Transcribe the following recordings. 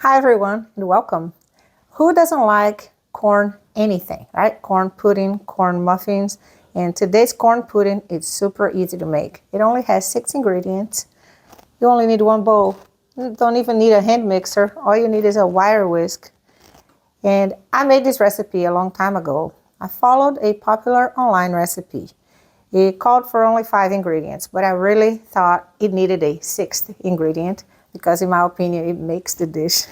Hi everyone and welcome. Who doesn't like corn anything, right? Corn pudding, corn muffins, and today's corn pudding is super easy to make. It only has 6 ingredients. You only need 1 bowl. You don't even need a hand mixer. All you need is a wire whisk. And I made this recipe a long time ago. I followed a popular online recipe. It called for only 5 ingredients, but I really thought it needed a 6th ingredient because in my opinion, it makes the dish.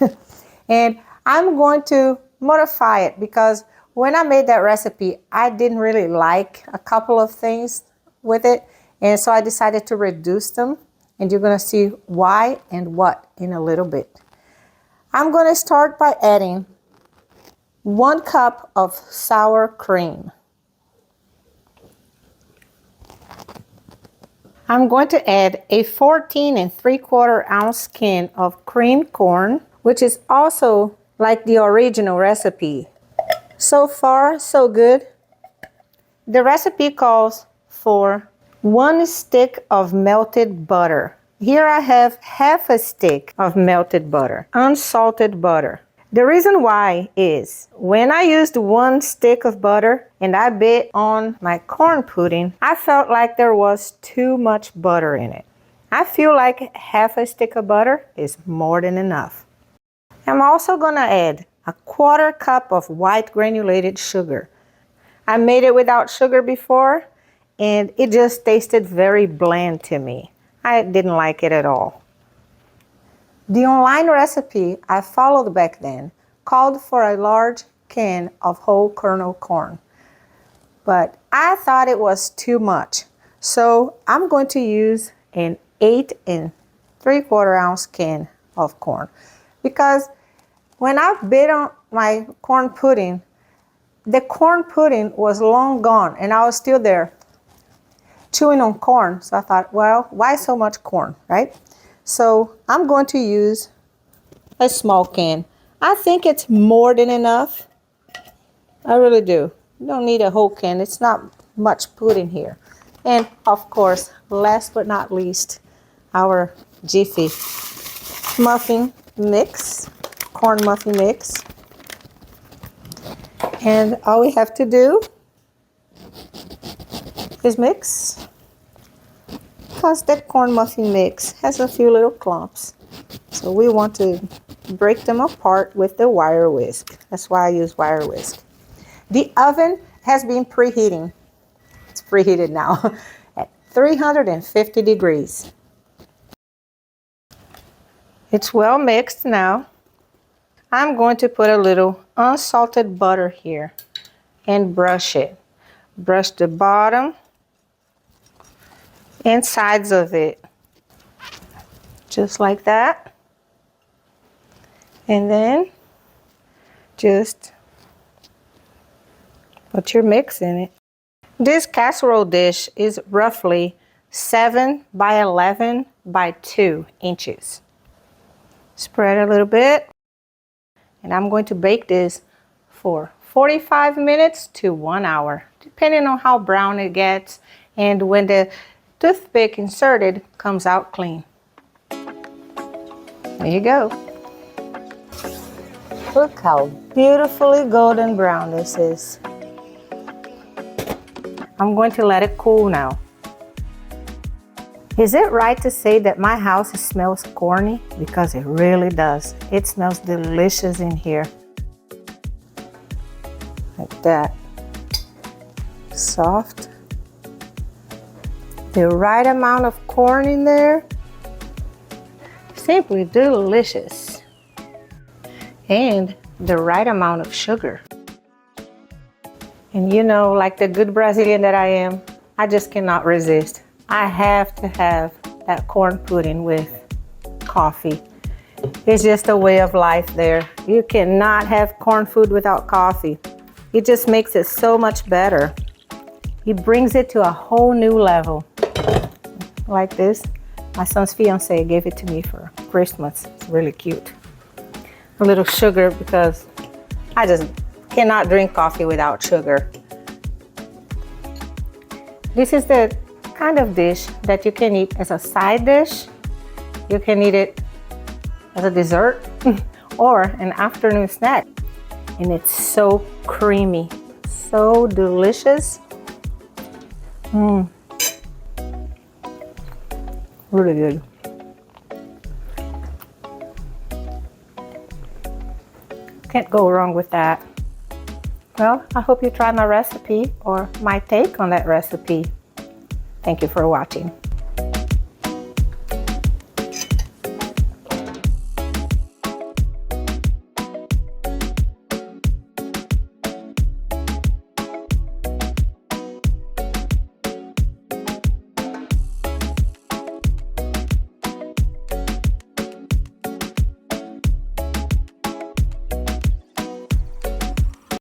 And I'm going to modify it because when I made that recipe, I didn't really like a couple of things with it. And so I decided to reduce them. And you're going to see why and what in a little bit. I'm going to start by adding 1 cup of sour cream. I'm going to add a 14 3/4 ounce can of creamed corn, which is also like the original recipe. So far, so good. The recipe calls for 1 stick of melted butter. Here I have half a stick of melted butter, unsalted butter. The reason why is when I used 1 stick of butter and I bit on my corn pudding, I felt like there was too much butter in it. I feel like half a stick of butter is more than enough. I'm also going to add a 1/4 cup of white granulated sugar. I made it without sugar before and it just tasted very bland to me. I didn't like it at all. The online recipe I followed back then called for a large can of whole kernel corn, but I thought it was too much. So I'm going to use an 8 3/4 ounce can of corn because when I bit on my corn pudding, the corn pudding was long gone and I was still there chewing on corn. So I thought, well, why so much corn, right? So I'm going to use a small can. I think it's more than enough. I really do. You don't need a whole can. It's not much pudding here. And of course, last but not least, our Jiffy muffin mix, corn muffin mix. And all we have to do is mix. Because that corn muffin mix has a few little clumps. So we want to break them apart with the wire whisk. That's why I use wire whisk. The oven has been preheating. It's preheated now at 350 degrees. It's well mixed now. I'm going to put a little unsalted butter here and brush it. Brush the bottom and sides of it, just like that. And then just put your mix in it. This casserole dish is roughly 7 by 11 by 2 inches. Spread a little bit. And I'm going to bake this for 45 minutes to 1 hour, depending on how brown it gets and when the toothpick inserted comes out clean. There you go. Look how beautifully golden brown this is. I'm going to let it cool now. Is it right to say that my house smells corny? Because it really does. It smells delicious in here. Like that. Soft. The right amount of corn in there. Simply delicious. And the right amount of sugar. And you know, like the good Brazilian that I am, I just cannot resist. I have to have that corn pudding with coffee. It's just a way of life there. You cannot have corn food without coffee. It just makes it so much better. It brings it to a whole new level. Like this. My son's fiance gave it to me for Christmas. It's really cute. A little sugar because I just cannot drink coffee without sugar. This is the kind of dish that you can eat as a side dish. You can eat it as a dessert or an afternoon snack. And it's so creamy, so delicious. Really good. Can't go wrong with that. Well, I hope you try my recipe or my take on that recipe. Thank you for watching.